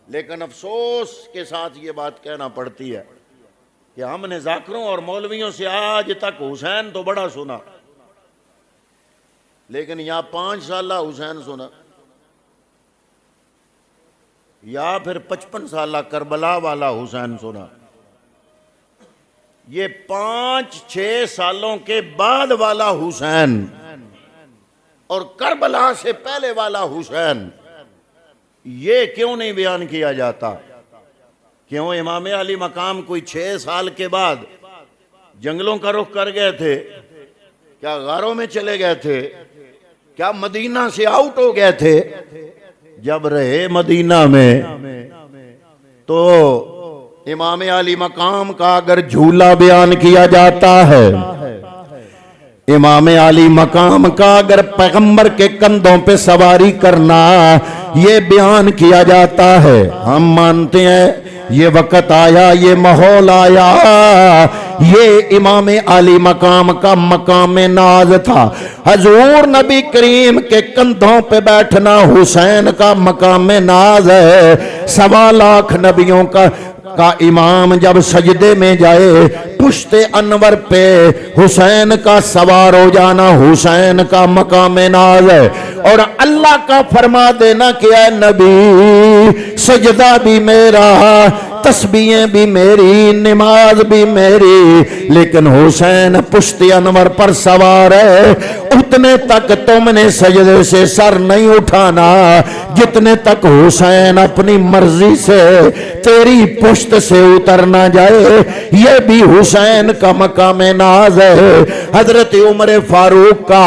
لیکن افسوس کے ساتھ یہ بات کہنا پڑتی ہے کہ ہم نے ذاکروں اور مولویوں سے آج تک حسین تو بڑا سنا، لیکن یا 5 سالہ حسین سنا یا پھر 55 سالہ کربلا والا حسین سنا۔ یہ 5-6 سالوں کے بعد والا حسین اور کربلا سے پہلے والا حسین یہ کیوں نہیں بیان کیا جاتا؟ کیوں امام علی مقام کوئی 6 سال کے بعد جنگلوں کا رخ کر گئے تھے؟ کیا غاروں میں چلے گئے تھے؟ کیا مدینہ سے آؤٹ ہو گئے تھے؟ جب رہے مدینہ میں تو امام علی مقام کا اگر جھولا بیان کیا جاتا ہے، امام علی مقام کا اگر پیغمبر کے کندھوں پہ سواری کرنا یہ بیان کیا جاتا ہے، ہم مانتے ہیں یہ وقت آیا، یہ ماحول آیا، یہ امام علی مقام کا مقام ناز تھا۔ حضور نبی کریم کے کندھوں پہ بیٹھنا حسین کا مقام ناز ہے۔ 1.25 لاکھ نبیوں کا امام جب سجدے میں جائے، پشت انور پہ حسین کا سوار ہو جانا حسین کا مقام ناز ہے۔ اور اللہ کا فرما دینا کہ اے نبی سجدہ بھی میرا، تسبیحیں بھی میری، نماز بھی میری، لیکن حسین پشت انور پر سوار ہے، اتنے تک تم نے سجدے سے سر نہیں اٹھانا جتنے تک حسین اپنی مرضی سے تیری پشت سے اتر نہ جائے۔ یہ بھی حسین کا مقام ناز ہے۔ حضرت عمر فاروق کا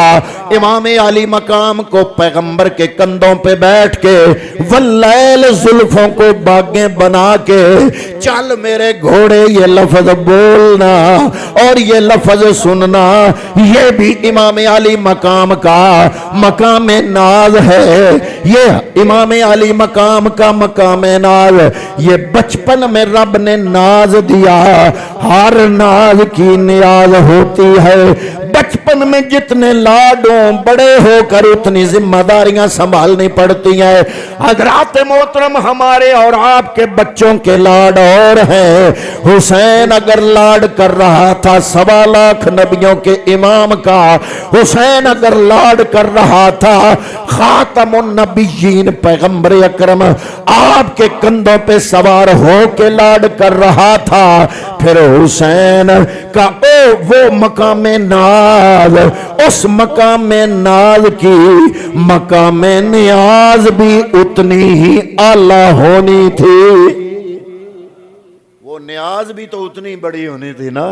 امام علی مقام کو پیغمبر کے کندھوں پہ بیٹھ کے واللیل زلفوں کو باغیں بنا کے چل میرے گھوڑے یہ لفظ بولنا اور یہ لفظ سننا، یہ بھی امام علی مقام کا مقام ناز ہے۔ یہ امام علی مقام کا مقام ناز، یہ بچپن میں رب نے ناز دیا، ہر ناز کی نیاز ہوتی ہے۔ بچپن میں جتنے لاڈوں بڑے ہو کر اتنی ذمہ داریاں سنبھالنی پڑتی ہیں۔ حضرات محترم ہمارے اور آپ کے بچوں کے لاڈ اور ہیں۔ حسین اگر لاڈ کر رہا تھا 1.25 لاکھ نبیوں کے امام کا، حسین اگر لاڈ کر رہا تھا خاتم النبیین پیغمبر اکرم آپ کے کندھوں پہ سوار ہو کے لاڈ کر رہا تھا، پھر حسین کا وہ مقام ناز، اس مقام ناز کی مقام نیاز بھی اتنی ہی اعلیٰ ہونی تھی۔ وہ نیاز بھی تو اتنی بڑی ہونی تھی نا۔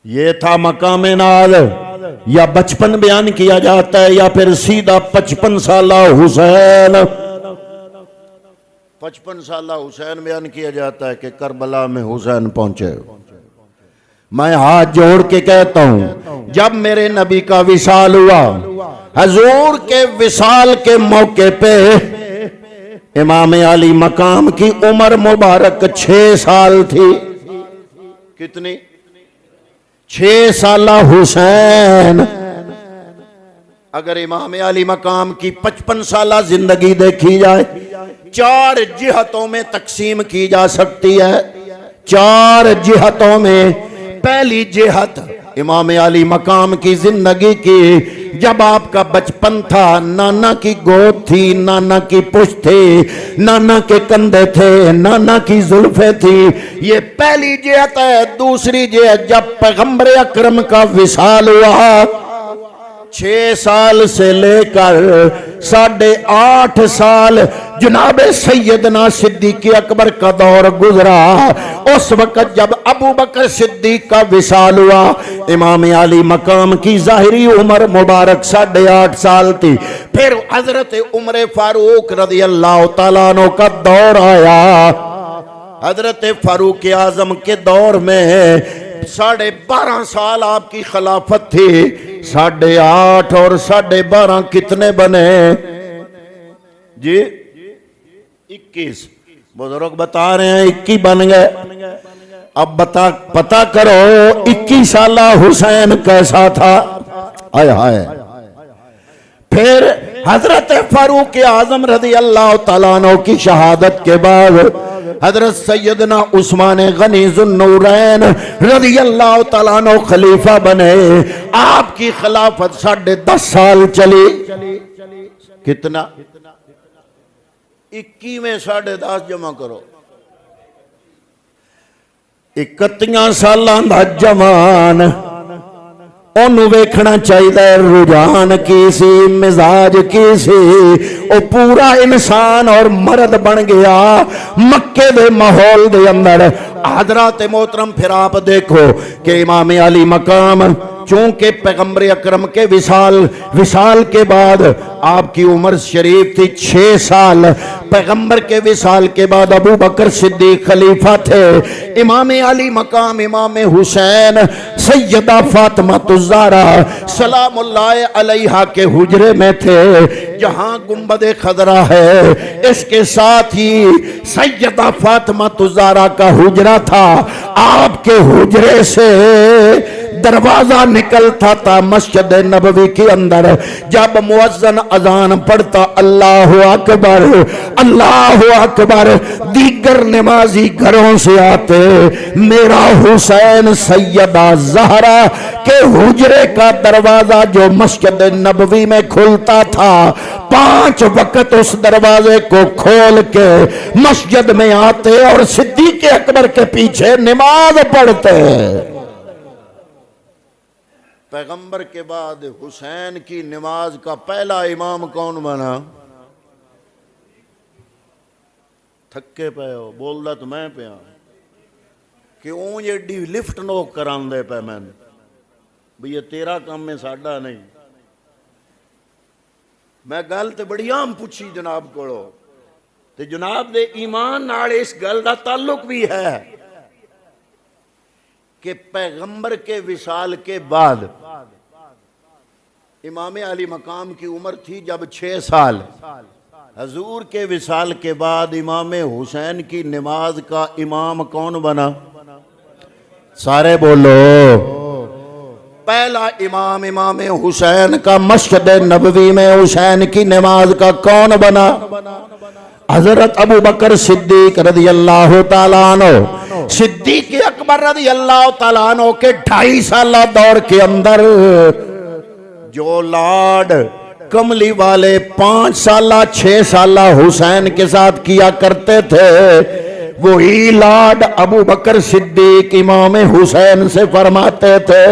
یہ تھا مقام ناز۔ یا بچپن بیان کیا جاتا ہے یا پھر سیدھا 55 سالہ حسین، 55 سالہ حسین بیان کیا جاتا ہے کہ کربلا میں حسین پہنچے۔ میں ہاتھ جوڑ کے کہتا ہوں جب میرے نبی کا وصال ہوا، حضور کے وصال کے موقع پہ امام علی مقام کی عمر مبارک 6 سال تھی۔ کتنی؟ 6 سالہ حسین۔ اگر امام علی مقام کی 55 سالہ زندگی دیکھی جائے 4 جہتوں میں تقسیم کی جا سکتی ہے، 4 جہتوں میں۔ پہلی جہت امام علی مقام کی زندگی کی، جب آپ کا بچپن تھا، نانا کی گود تھی، نانا کی پشت تھی، نانا کے کندھے تھے، نانا کی زلفیں تھی، یہ پہلی جہت ہے۔ دوسری جہت جب پیغمبر اکرم کا وصال ہوا، 6 سال سے لے کر 8.5 سال جناب سیدنا صدیق اکبر کا دور گزرا۔ اس وقت جب ابو بکر صدیق کا وصال ہوا، امام علی مقام کی ظاہری عمر مبارک 8.5 سال تھی۔ پھر حضرت عمر فاروق رضی اللہ تعالیٰ عنہ کا دور آیا۔ حضرت فاروق اعظم کے دور میں 12.5 سال آپ کی خلافت تھی۔ 8.5 اور 12.5 کتنے بنے جی؟ 21۔ بزرگ بتا رہے ہیں 21 بن گئے۔ اب پتا کرو 21 سالہ حسین کیسا تھا؟ آئے ہائے۔ پھر حضرت فاروق اعظم رضی اللہ تعالیٰ عنہ کی شہادت کے بعد حضرت سیدنا عثمان غنی ذو النورین رضی اللہ تعالیٰ عنہ خلیفہ بنے. آپ کی خلافت 10.5 سال چلی. کتنا؟ 21 میں 10.5 جمع کرو. 31 سالاں دا جوان انہوں ویکھنا چاہیے رجحان کی سی، مزاج کی سی. او پورا انسان اور مرد بن گیا مکے دے ماحول دے اندر. حضرات محترم پھر آپ دیکھو کہ امام علی مقام چونکہ پیغمبر اکرم کے وصال کے بعد آپ کی عمر شریف تھی 6 سال. پیغمبر کے وصال کے بعد ابو بکر صدیق خلیفہ تھے. امام علی مقام امام حسین سیدہ فاطمہ الزہرا سلام اللہ علیہا کے حجرے میں تھے جہاں گنبد خضرا ہے. اس کے ساتھ ہی سیدہ فاطمہ الزہرا کا حجرہ تھا. آپ کے حجرے سے دروازہ نکلتا تھا مسجد نبوی کے اندر. جب مؤذن اذان پڑھتا اللہ اکبر اللہ اکبر، دیگر نمازی گھروں سے آتے. میرا حسین سیدہ زہرا کے حجرے کا دروازہ جو مسجد نبوی میں کھلتا تھا 5 وقت اس دروازے کو کھول کے مسجد میں آتے اور صدیق اکبر کے پیچھے نماز پڑھتے. پیغمبر کے بعد حسین کی نماز کا پہلا امام کون بنا؟ تھکے پہ ہو بولدا تو میں پیا کہ اون ایڈی لفٹ نوک کران دے پہ میں بھئی یہ تیرا کام میں ساڈا نہیں. میں گل تے بڑی عام پوچھی جناب کولو تے جناب دے ایمان نال اس گل دا تعلق بھی ہے کہ پیغمبر کے وصال کے بعد امام علی مقام کی عمر تھی جب 6 سال. حضور کے وصال کے بعد امام حسین کی نماز کا امام کون بنا؟ سارے بولو. پہلا امام حسین کا مسجد نبوی میں حسین کی نماز کا کون بنا؟ حضرت ابو بکر صدیق رضی اللہ تعالیٰ عنہ. صدیق اکبر رضی اللہ تعالیٰ عنہ کے 2.5 سالہ دور کے اندر جو لاڈ کملی والے 5 سالہ 6 سالہ حسین کے ساتھ کیا کرتے تھے وہی لاڈ ابو بکر صدیق امام حسین سے فرماتے تھے.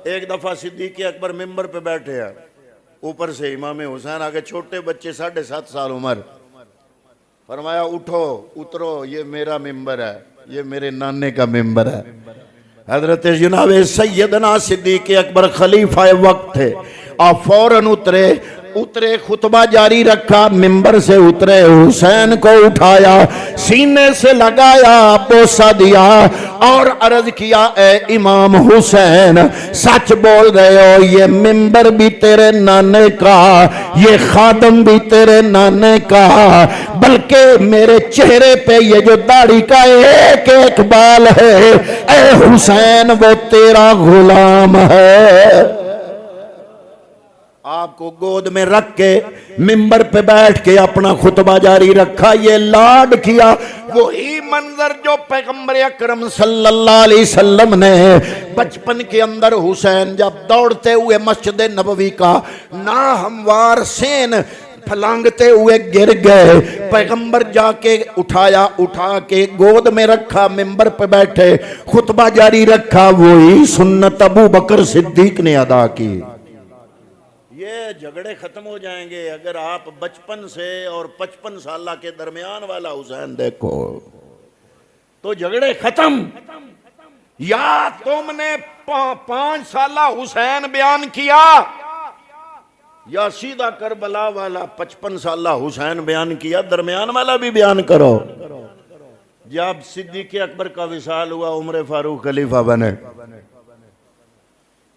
ایک دفعہ صدیق اکبر ممبر پہ بیٹھے ہیں، اوپر سے امام حسین آگے چھوٹے بچے 7.5 سال عمر. فرمایا اٹھو اترو، یہ میرا ممبر ہے، یہ میرے نانے کا ممبر ہے. حضرت جناب سیدنا صدیق اکبر خلیفہ وقت تھے. آپ فوراً اترے خطبہ جاری رکھا، ممبر سے اترے، حسین کو اٹھایا، سینے سے لگایا، بوسہ دیا اور عرض کیا اے امام حسین سچ بول رہے ہو، یہ ممبر بھی تیرے نانے کا، یہ خادم بھی تیرے نانے کا، بلکہ میرے چہرے پہ یہ جو داڑھی کا ایک ایک بال ہے اے حسین وہ تیرا غلام ہے. آپ کو گود میں رکھ کے ممبر پہ بیٹھ کے اپنا خطبہ جاری رکھا. یہ لاڈ کیا وہی منظر جو پیغمبر اکرم صلی اللہ علیہ وسلم نے بچپن کے اندر حسین جب دوڑتے ہوئے مسجد نبوی کا ناہموار سین پھلانگتے ہوئے گر گئے، پیغمبر جا کے اٹھا کے گود میں رکھا، ممبر پہ بیٹھے خطبہ جاری رکھا. وہی سنت ابو بکر صدیق نے ادا کی. یہ جھگڑے ختم ہو جائیں گے اگر آپ بچپن سے اور 55 سالہ کے درمیان والا حسین دیکھو تو جھگڑے ختم. یا تم نے 5 سالہ حسین بیان کیا یا سیدھا کربلا والا 55 سالہ حسین بیان کیا، درمیان والا بھی بیان کرو. جب صدیق اکبر کا وصال ہوا عمر فاروق خلیفہ بنے،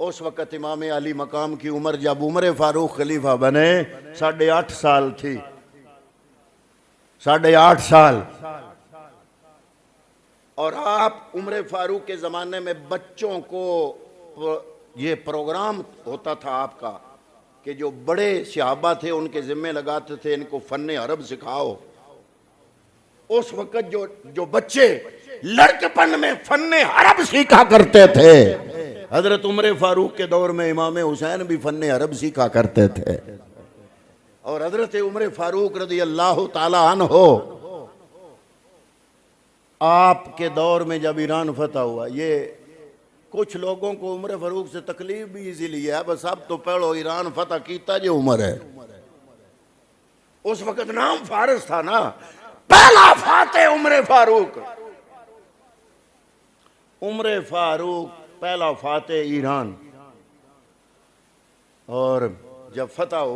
اس وقت امام علی مقام کی عمر جب عمر فاروق خلیفہ بنے 8.5 سال تھی. 8.5 سال. اور آپ عمر فاروق کے زمانے میں بچوں کو یہ پروگرام ہوتا تھا آپ کا کہ جو بڑے صحابہ تھے ان کے ذمے لگاتے تھے ان کو فن عرب سکھاؤ. اس وقت جو بچے لڑکپن میں فن عرب سیکھا کرتے تھے، حضرت عمر فاروق کے دور میں امام حسین بھی فن عرب سیکھا کرتے تھے. اور حضرت عمر فاروق رضی اللہ تعالی عنہ آپ کے دور میں جب ایران فتح ہوا، یہ کچھ لوگوں کو عمر فاروق سے تکلیف بھی اسی لیے ہے، بس اب تو پڑھو ایران فتح کیتا جو عمر ہے. اس وقت نام فارس تھا نا، پہلا فاتح عمر فاروق. عمر فاروق پہلا فاتح ایران. اور جب فتح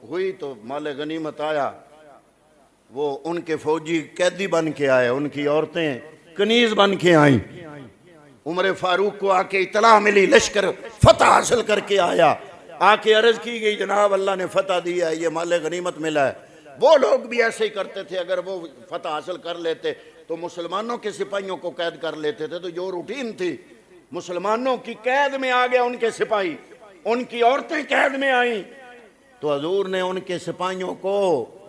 ہوئی تو مال غنیمت آیا، وہ ان کے فوجی قیدی بن کے آئے، ان کی عورتیں کنیز بن کے آئیں. عمر فاروق کو آ کے اطلاع ملی، لشکر فتح حاصل کر کے آیا. آ کے عرض کی گئی جناب اللہ نے فتح دیا ہے، یہ مال غنیمت ملا ہے. وہ لوگ بھی ایسے ہی کرتے تھے، اگر وہ فتح حاصل کر لیتے تو مسلمانوں کے سپاہیوں کو قید کر لیتے تھے. تو جو روٹین تھی، مسلمانوں کی قید میں آ گیا ان کے سپاہی، ان کی عورتیں قید میں آئیں، تو حضور نے ان کے سپاہیوں کو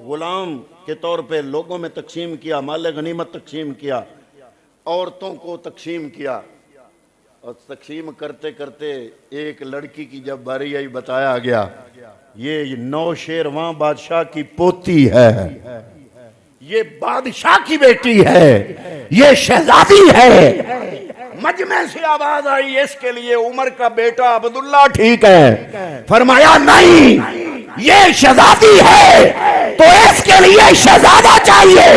غلام کے طور پہ لوگوں میں تقسیم کیا، مال غنیمت تقسیم کیا، عورتوں کو تقسیم کیا. اور تقسیم کرتے کرتے ایک لڑکی کی جب باری آئی، بتایا گیا یہ نوشیروان بادشاہ کی پوتی ہے، یہ بادشاہ کی بیٹی ہے، یہ شہزادی ہے. مجمع سے آواز آئی اس کے لیے عمر کا بیٹا عبداللہ ٹھیک ہے. فرمایا نہیں، یہ شہزادی ہے تو اس کے لیے شہزادہ چاہیے.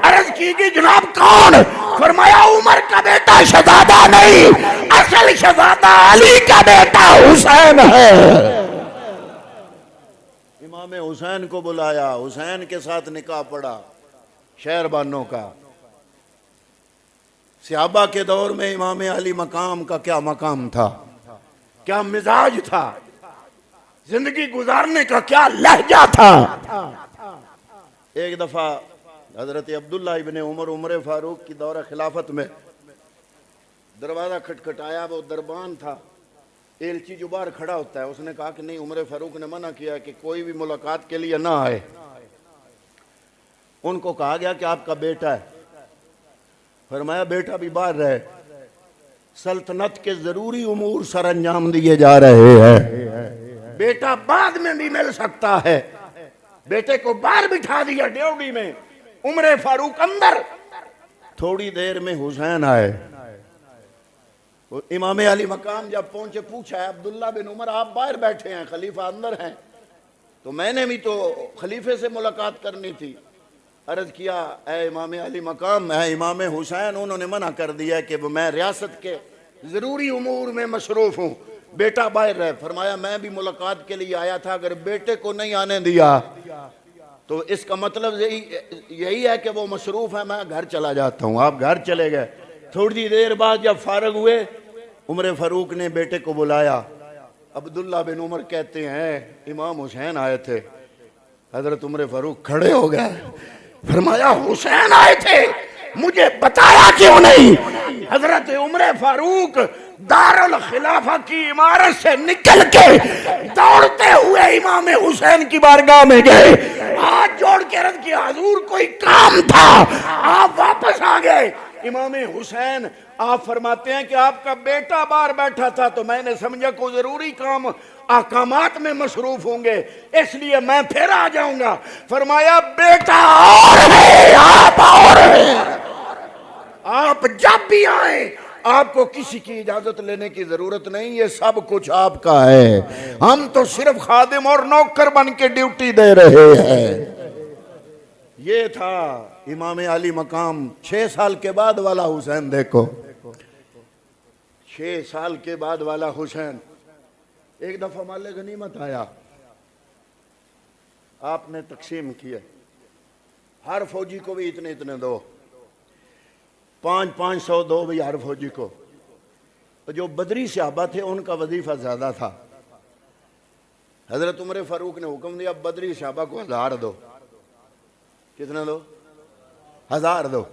عرض کی گئی جناب کون؟ فرمایا عمر کا بیٹا شہزادہ نہیں، اصل شہزادہ علی کا بیٹا حسین ہے. امام حسین کو بلایا، حسین کے ساتھ نکاح پڑا شہر بانوں کا. صحابہ کے دور میں امام علی مقام کا کیا مقام تھا، کیا مزاج تھا، زندگی گزارنے کا کیا لہجہ تھا. ایک دفعہ حضرت عبداللہ ابن عمر فاروق کی دورہ خلافت میں دروازہ کھٹکھٹایا، وہ دربان تھا، ایلچی جو باہر کھڑا ہوتا ہے، اس نے کہا کہ نہیں، عمر فاروق نے منع کیا کہ کوئی بھی ملاقات کے لیے نہ آئے. ان کو کہا گیا کہ آپ کا بیٹا ہے. فرمایا بیٹا بھی باہر رہے، سلطنت کے ضروری امور سر انجام دیے جا رہے ہیں، بیٹا بعد میں بھی مل سکتا ہے. بیٹے کو باہر بٹھا دیا ڈیوٹی میں، عمر فاروق اندر. تھوڑی دیر میں حسین آئے. امام علی مقام جب پہنچے پوچھا ہے عبداللہ بن عمر آپ باہر بیٹھے ہیں، خلیفہ اندر ہیں. تو میں نے بھی تو خلیفے سے ملاقات کرنی تھی. عرض کیا اے امام علی مقام، اے امام حسین، انہوں نے منع کر دیا کہ میں ریاست کے ضروری امور میں مصروف ہوں، بیٹا باہر رہے. فرمایا میں بھی ملاقات کے لیے آیا تھا، اگر بیٹے کو نہیں آنے دیا تو اس کا مطلب یہی ہے کہ وہ مصروف ہے، میں گھر چلا جاتا ہوں. آپ گھر چلے گئے. تھوڑی دیر بعد جب فارغ ہوئے، عمر فاروق نے بیٹے کو بلایا. عبداللہ بن عمر کہتے ہیں امام حسین آئے تھے. حضرت عمر فاروق کھڑے ہو گئے. فرمایا حسین آئے تھے، مجھے بتایا کیوں نہیں؟ حضرت عمر فاروق دارالخلافہ کی عمارت سے نکل کے دوڑتے ہوئے امام حسین کی بارگاہ میں گئے، ہاتھ جوڑ کے عرض کیا حضور کوئی کام تھا، آپ واپس آ گئے. امام حسین آپ فرماتے ہیں کہ آپ کا بیٹا باہر بیٹھا تھا تو میں نے سمجھا کوئی ضروری کام احکامات میں مصروف ہوں گے، اس لیے میں پھر آ جاؤں گا. فرمایا بیٹا اور ہے، آپ اور ہیں، آپ جب بھی آئیں آپ کو کسی کی اجازت لینے کی ضرورت نہیں، یہ سب کچھ آپ کا ہے، ہم تو صرف خادم اور نوکر بن کے ڈیوٹی دے رہے ہیں. یہ تھا امام علی مقام. 6 سال کے بعد والا حسین دیکھو، 6 سال کے بعد والا حسین. ایک دفعہ مال غنیمت آیا، آپ نے تقسیم کیا، ہر فوجی کو بھی اتنے اتنے دو، 500 دو بھی ہر فوجی کو. جو بدری صحابہ تھے ان کا وظیفہ زیادہ تھا. حضرت عمر فاروق نے حکم دیا بدری صحابہ کو 1000 دو. کتنا دو؟ 1000 دو.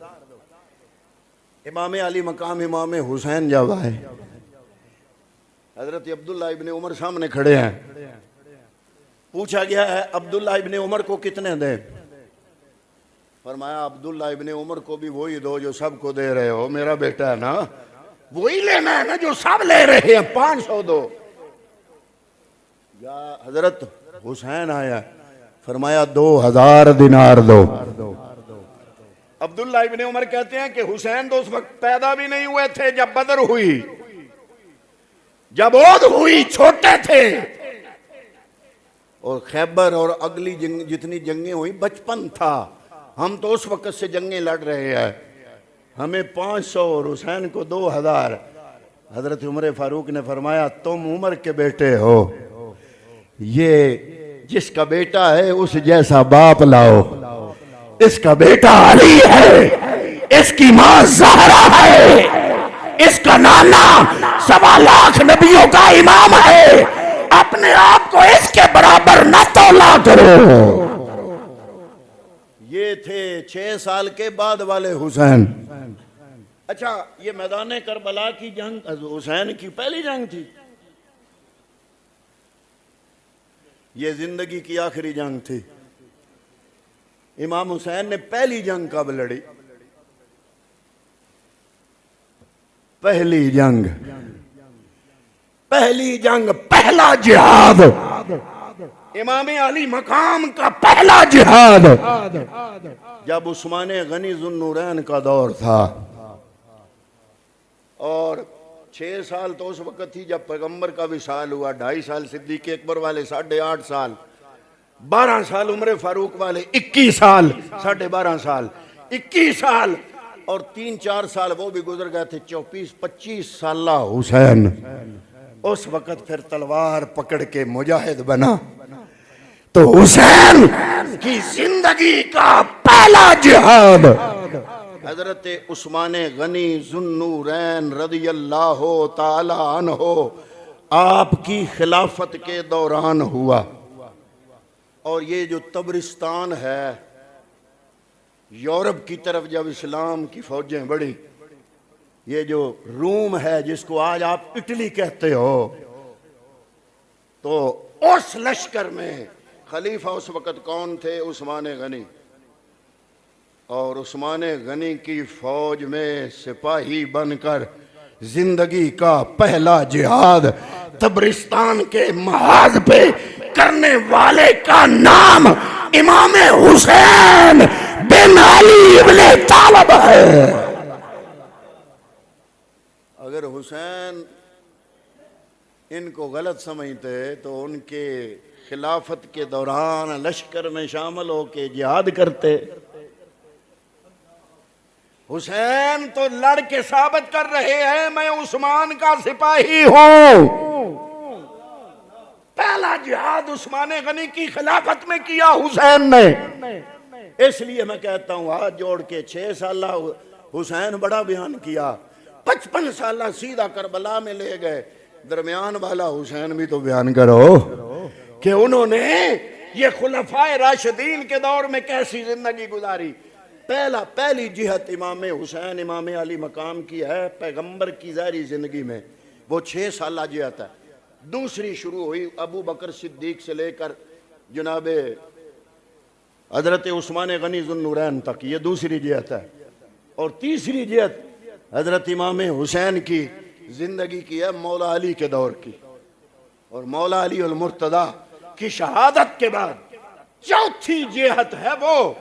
امام علی مقام امام حسین جب آئے، حضرت عبداللہ ابن عمر سامنے کھڑے ہیں. پوچھا گیا ہے عبداللہ ابن عمر کو کتنے دیں؟ فرمایا عبداللہ ابن عمر کو بھی وہی دو جو سب کو دے رہے ہو، میرا بیٹا ہے نا، وہی لینا ہے نا جو سب لے رہے ہیں، 500 دو۔ یا حضرت حسین آیا، فرمایا 2000 دینار دو۔ عبداللہ ابن عمر کہتے ہیں کہ حسین تو اس وقت پیدا بھی نہیں ہوئے تھے جب بدر ہوئی، جب احد ہوئی چھوٹے تھے، اور خیبر اور اگلی جتنی جنگیں ہوئی بچپن تھا، ہم تو اس وقت سے جنگیں لڑ رہے ہیں، ہمیں 500 اور حسین کو 2000۔ حضرت عمر فاروق نے فرمایا تم عمر کے بیٹے ہو، یہ جس کا بیٹا ہے اس جیسا باپ لاؤ، اس کا بیٹا علی ہے، اس کی ماں زہرا ہے، اس کا نانا 1.25 لاکھ نبیوں کا امام ہے، اپنے آپ کو اس کے برابر نہ تولا کرو۔ یہ تھے 6 سال کے بعد والے حسین۔ اچھا، یہ میدان کربلا کی جنگ حسین کی پہلی جنگ تھی، یہ زندگی کی آخری جنگ تھی۔ امام حسین نے پہلی جنگ کب لڑی؟ پہلی جنگ، پہلا جہاد، امام علی مقام کا پہلا جہاد جب عثمان غنی ذو النورین کا دور تھا، اور 6 سال تو اس وقت تھی جب پیغمبر کا وصال ہوا، 2.5 سال صدیق اکبر والے، 8.5 سال، 12 سال عمر فاروق والے، 21 سال، 12.5 سال، 21 سال، اور 3-4 سال وہ بھی گزر گئے تھے، 24-25 سالہ حسین اس وقت پھر تلوار پکڑ کے مجاہد بنا۔ تو حسین کی زندگی کا پہلا جہاد حضرت عثمان غنی ذو النورین رضی اللہ تعالی عنہ آپ کی خلافت کے دوران ہوا۔ اور یہ جو تبرستان ہے، یورپ کی طرف جب اسلام کی فوجیں بڑھی، یہ جو روم ہے جس کو آج آپ اٹلی کہتے ہو، تو اس لشکر میں خلیفہ اس وقت کون تھے؟ عثمان غنی، اور عثمان غنی کی فوج میں سپاہی بن کر زندگی کا پہلا جہاد تبرستان کے محاذ پہ کرنے والے کا نام امام حسین بن علی ابن طالب ہے۔ اگر حسین ان کو غلط سمجھتے تو ان کے خلافت کے دوران لشکر میں شامل ہو کے جہاد کرتے۔ حسین تو لڑ کے ثابت کر رہے ہیں میں عثمان کا سپاہی ہوں۔ پہلا جہاد عثمان غنی کی خلافت میں کیا حسین نے۔ اس لیے میں کہتا ہوں ہاتھ جوڑ کے 6 سالہ حسین بڑا بیان کیا، 55 سالہ سیدھا کربلا میں لے گئے، درمیان والا حسین بھی تو بیان کرو کہ انہوں نے یہ خلفائے راشدین کے دور میں کیسی زندگی گزاری۔ پہلی جہت امام حسین امام علی مقام کی ہے پیغمبر کی ظاہری زندگی میں، وہ 6 سالہ جہت ہے۔ دوسری شروع ہوئی ابو بکر صدیق سے لے کر جناب حضرت عثمان غنی ذو النورین تک، یہ دوسری جہت ہے۔ اور تیسری جہت حضرت امام حسین کی زندگی کی ہے مولا علی کے دور کی، اور مولا علی المرتضیٰ کی شہادت کے بعد چوتھی جہت ہے وہ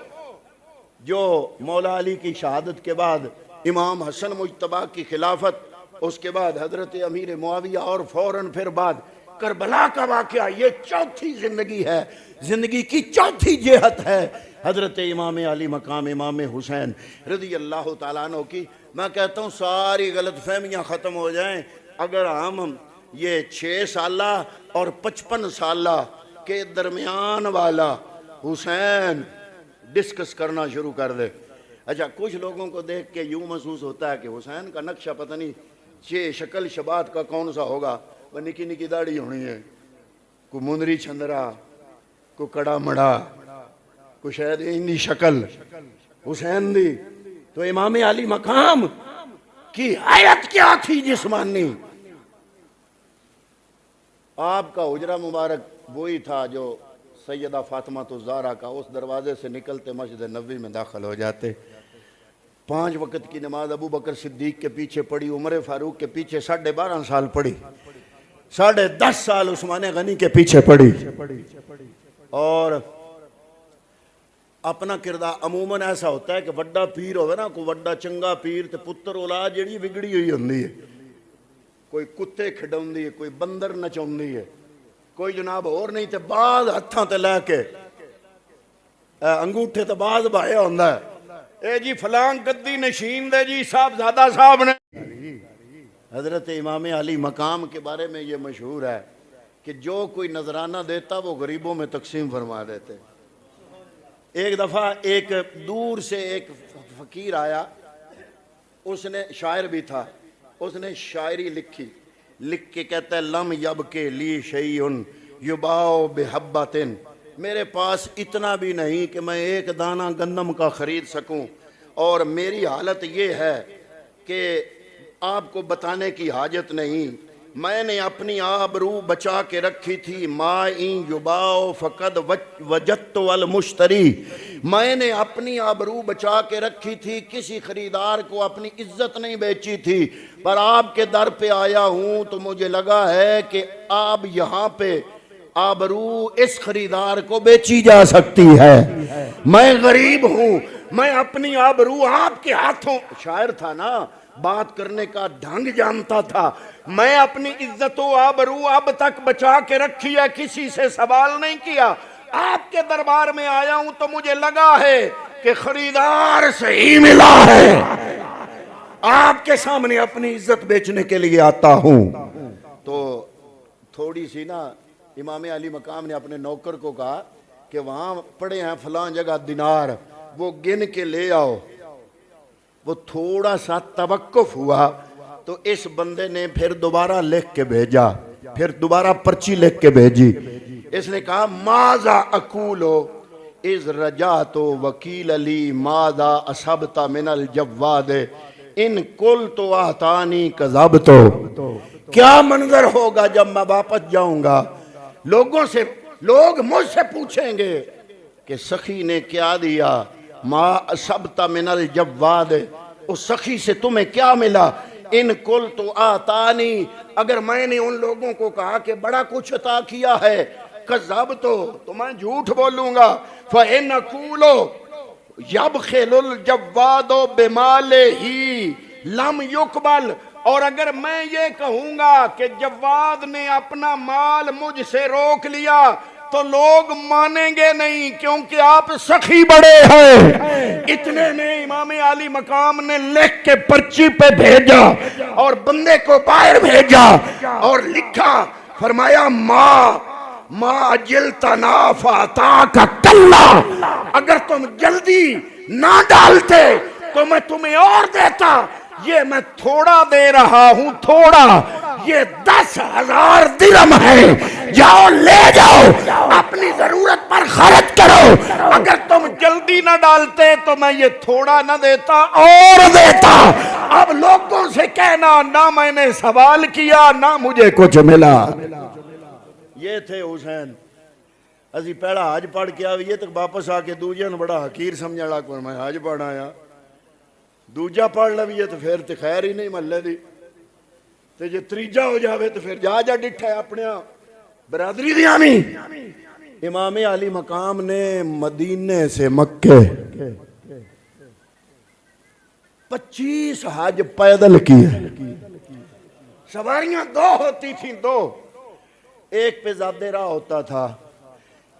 جو مولا علی کی شہادت کے بعد امام حسن مجتبیٰ کی خلافت، اس کے بعد حضرت امیر معاویہ، اور فوراً پھر بعد کربلا کا واقعہ، یہ چوتھی زندگی ہے، زندگی کی چوتھی جہت ہے حضرت امام علی مقام امام حسین رضی اللہ تعالیٰ عنہ کی۔ میں کہتا ہوں ساری غلط فہمیاں ختم ہو جائیں اگر ہم یہ 6 سالہ اور 55 سالہ کے درمیان والا حسین ڈسکس کرنا شروع کر دے۔ اچھا، کچھ لوگوں کو دیکھ کے یوں محسوس ہوتا ہے کہ حسین کا نقشہ پتہ نہیں شکل شبات کا کون سا ہوگا، وہ نکی نکی داڑھی ہونی ہے، کوئی مندری چھندرا، کوئی کڑا مڑا، کوئی شاید اندی شکل حسین دی۔ تو امام علی مقام کی حیات کیا تھی جسمانی؟ آپ کا حجرہ مبارک وہی تھا جو سیدہ فاطمہ الزہرا کا، اس دروازے سے نکلتے مسجد نبوی میں داخل ہو جاتے۔ 5 وقت کی نماز ابو بکر صدیق کے پیچھے پڑھی، عمر فاروق کے پیچھے 12.5 سال پڑھی، 10.5 سال عثمان غنی کے پیچھے پڑھی۔ اور اپنا کردار عموماً ایسا ہوتا ہے کہ وڈا پیر ہوئے نا، کوئی وڈا چنگا پیر تے پتر اولاد جڑی بگڑی ہوئی ہوندی ہے، کوئی کتے کھڈاؤندی ہے، کوئی بندر نچاؤندی ہے، کوئی جناب اور نہیں تے بعض ہتھاں تے لے کے انگوٹھے تے بعض بھایا ہوندا ہے، اے جی فلاں گدی نشین دے جی صاحبزادہ صاحب نے۔ حضرت امام علی مقام کے بارے میں یہ مشہور ہے کہ جو کوئی نذرانہ دیتا وہ غریبوں میں تقسیم فرما دیتے۔ ایک دفعہ ایک دور سے ایک فقیر آیا، اس نے شاعر بھی تھا، اس نے شاعری لکھی، لکھ کے کہتا ہے لم یب کے لی شیئن یباؤ بحبتن، میرے پاس اتنا بھی نہیں کہ میں ایک دانہ گندم کا خرید سکوں، اور میری حالت یہ ہے کہ آپ کو بتانے کی حاجت نہیں، میں نے اپنی آبرو بچا کے رکھی تھی، ما این یباؤ فقد وجدت والمشتری، میں نے اپنی آبرو بچا کے رکھی تھی، کسی خریدار کو اپنی عزت نہیں بیچی تھی، پر آپ کے در پہ آیا ہوں تو مجھے لگا ہے کہ آپ یہاں پہ آبرو اس خریدار کو بیچی جا سکتی ہے، میں غریب ہوں، میں اپنی آبرو آپ کے ہاتھوں، شاعر تھا نا، بات کرنے کا ڈھنگ جانتا تھا، میں اپنی عزت و آبرو اب تک بچا کے رکھی ہے، کسی سے سوال نہیں کیا، آپ کے دربار میں آیا ہوں تو مجھے لگا ہے کہ خریدار صحیح ملا ہے، آپ کے سامنے اپنی عزت بیچنے کے لیے آتا ہوں۔ تو تھوڑی سی نا امام علی مقام نے اپنے نوکر کو کہا کہ وہاں پڑے ہیں فلاں جگہ دینار، وہ گن کے لے آؤ۔ وہ تھوڑا سا توقف ہوا تو اس بندے نے پھر دوبارہ لکھ کے بھیجا، پھر دوبارہ پرچی لکھ کے بھیجی، اس نے کہا ماذا اقولو اذ رجعت وکیل علی ماذا اصبت من الجواد ان قلت اعطانی کذبت، کیا منظر ہوگا جب میں واپس جاؤں گا، لوگ مجھ سے پوچھیں گے کہ سخی نے کیا دیا، ما اصبت من الجواد، اس سخی سے تمہیں کیا ملا، ان قلت آتانی، اگر میں نے ان لوگوں کو کہا کہ بڑا کچھ عطا کیا ہے، کذبت تو میں جھوٹ بولوں گا، فإن اقول یبخل الجواد بمالہ لم یقبل، اور اگر میں یہ کہوں گا کہ جواد نے اپنا مال مجھ سے روک لیا تو لوگ مانیں گے نہیں، کیونکہ آپ سخی بڑے ہیں۔ اتنے میں امام علی مقام نے لکھ کے پرچی پہ بھیجا اور بندے کو باہر بھیجا اور لکھا، فرمایا ما اجلتنا فاتاک کلا، اگر تم جلدی نہ ڈالتے تو میں تمہیں اور دیتا، یہ میں تھوڑا دے رہا ہوں، تھوڑا، یہ 10,000 درہم ہے، جاؤ لے جاؤ اپنی ضرورت پر خرچ کرو، اگر تم جلدی نہ ڈالتے تو میں یہ تھوڑا نہ دیتا اور دیتا۔ اب لوگوں سے کہنا نہ میں نے سوال کیا نہ مجھے کچھ ملا۔ یہ تھے حسین، اسی پہلا حج پڑھ کے آئیے تک واپس آ کے دوجہ نے بڑا حقیر سمجھا لگ پر میں حج پڑھ آیا، دوجہ پڑھ لویے تو پھر تے خیر ہی نہیں محلے دی، تے جے تریجہ ہو جاوے تو پھر جا ڈٹھا ہے اپنے برادری دی آمی۔ امام علی مقام نے مدینے سے مکے 25 حج پیدل کیے، سواریاں 2 ہوتی تھیں، 2، ایک پہ زیادہ راہ ہوتا تھا،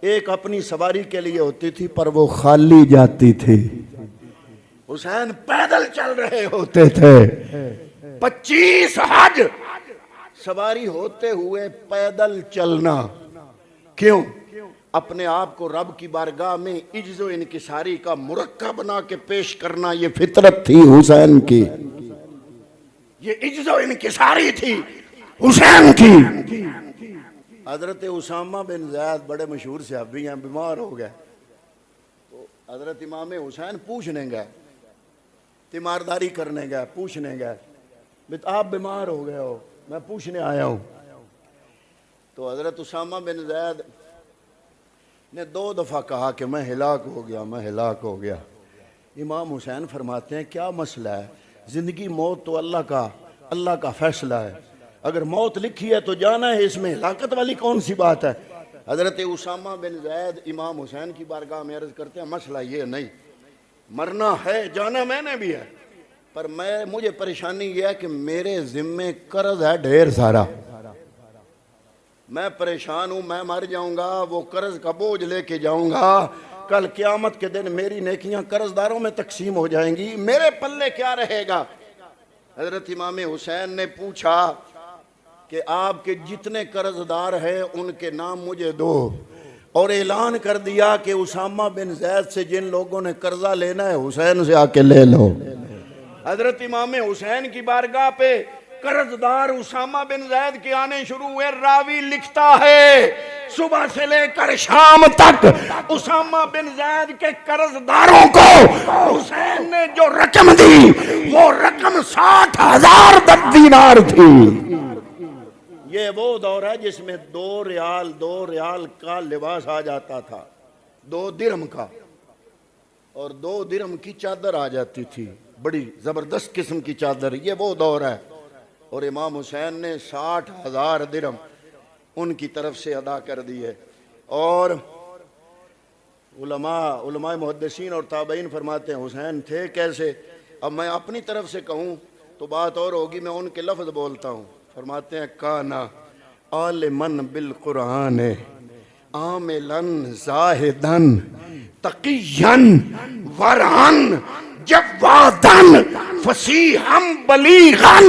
ایک اپنی سواری کے لیے ہوتی تھی پر وہ خالی جاتی تھی، حسین پیدل چل رہے ہوتے تھے، 25 حج سواری ہوتے ہوئے پیدل چلنا، کیوں؟ اپنے آپ کو رب کی بارگاہ میں عجز و انکساری کا مرکب بنا کے پیش کرنا، یہ فطرت تھی حسین کی، یہ عجز و انکساری تھی حسین کی۔ حضرت اسامہ بن زید بڑے مشہور صحابی ہیں، بیمار ہو گئے تو حضرت امام حسین پوچھنے گئے، تیمارداری کرنے گئے، پوچھنے گئے، آپ بیمار ہو گئے ہو، میں پوچھنے آیا ہوں۔ تو حضرت اسامہ بن زید نے 2 دفعہ کہا کہ میں ہلاک ہو گیا، میں ہلاک ہو گیا۔ امام حسین فرماتے ہیں کیا مسئلہ ہے، زندگی موت تو اللہ کا فیصلہ ہے، اگر موت لکھی ہے تو جانا ہے، اس میں ہلاکت والی کون سی بات ہے؟ حضرت اسامہ بن زید امام حسین کی بارگاہ میں عرض کرتے ہیں مسئلہ یہ نہیں، مرنا ہے، جانا میں نے بھی ہے، پر مجھے پریشانی یہ ہے کہ میرے ذمے قرض ہے ڈھیر سارا، میں پریشان ہوں، میں مر جاؤں گا، وہ قرض کا بوجھ لے کے جاؤں گا، کل قیامت کے دن میری نیکیاں قرض داروں میں تقسیم ہو جائیں گی، میرے پلے کیا رہے گا؟ حضرت امام حسین نے پوچھا کہ آپ کے جتنے قرض دار ہیں ان کے نام مجھے دو، اور اعلان کر دیا کہ اسامہ بن زید سے جن لوگوں نے قرضہ لینا ہے حسین سے آ کے لے لو۔ حضرت امام حسین کی بارگاہ پہ قرض دار اسامہ بن زید کے آنے شروع ہوئے۔ راوی لکھتا ہے صبح سے لے کر شام تک اسامہ بن زید کے قرض داروں کو حسین نے جو رقم دی وہ رقم 60,000 دینار تھی۔ یہ وہ دور ہے جس میں 2 ریال کا لباس آ جاتا تھا، 2 درہم کا، اور 2 درہم کی چادر آ جاتی تھی، بڑی زبردست قسم کی چادر۔ یہ وہ دور ہے، اور امام حسین نے 60,000 درہم ان کی طرف سے ادا کر دیے۔ اور علماء محدثین اور تابعین فرماتے ہیں حسین تھے کیسے؟ اب میں اپنی طرف سے کہوں تو بات اور ہوگی، میں ان کے لفظ بولتا ہوں۔ فرماتے ہیں کانا عالمن بالقرآن عاملن زاہدن تقیین ورعن جوادن فصیحم بلیغن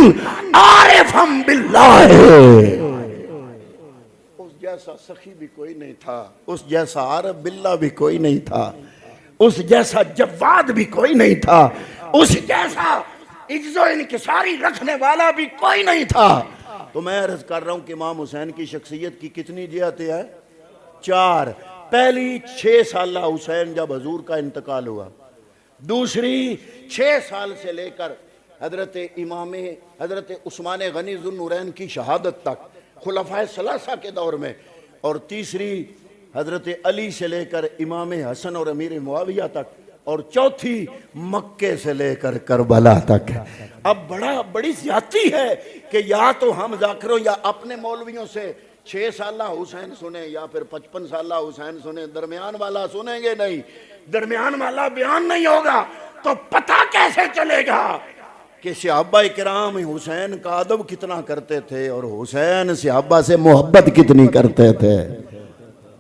عارفم باللہ۔ اس جیسا سخی بھی کوئی نہیں تھا، اس جیسا عارف باللہ بھی کوئی نہیں تھا، اس جیسا جواد بھی کوئی نہیں تھا، اس جیسا عجز و انکساری رکھنے والا بھی کوئی نہیں تھا۔ تو میں عرض کر رہا ہوں کہ امام حسین کی شخصیت کی کتنی جہتیں ہیں؟ 4۔ پہلی 6 سالہ حسین جب حضور کا انتقال ہوا، دوسری 6 سال سے لے کر حضرت عثمان غنی ذو النورین کی شہادت تک خلفائے ثلاثہ کے دور میں، اور تیسری حضرت علی سے لے کر امام حسن اور امیر معاویہ تک، اور چوتھی مکے سے لے کر کربلا تک۔ اب بڑی زیادتی ہے کہ یا تو ہم ذاکروں یا اپنے مولویوں سے 6 سالہ حسین سنیں یا پھر 55 سالہ حسین سنیں، درمیان والا سنیں گے نہیں۔ درمیان والا بیان نہیں ہوگا تو پتہ کیسے چلے گا کہ صحابہ کرام حسین کا ادب کتنا کرتے تھے اور حسین صحابہ سے محبت کتنی کرتے تھے۔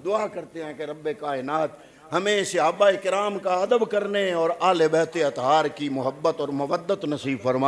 دعا کرتے ہیں کہ رب کائنات ہمیں صحابہ کرام کا ادب کرنے اور آل بیت اطہار کی محبت اور مودت نصیب فرمائے۔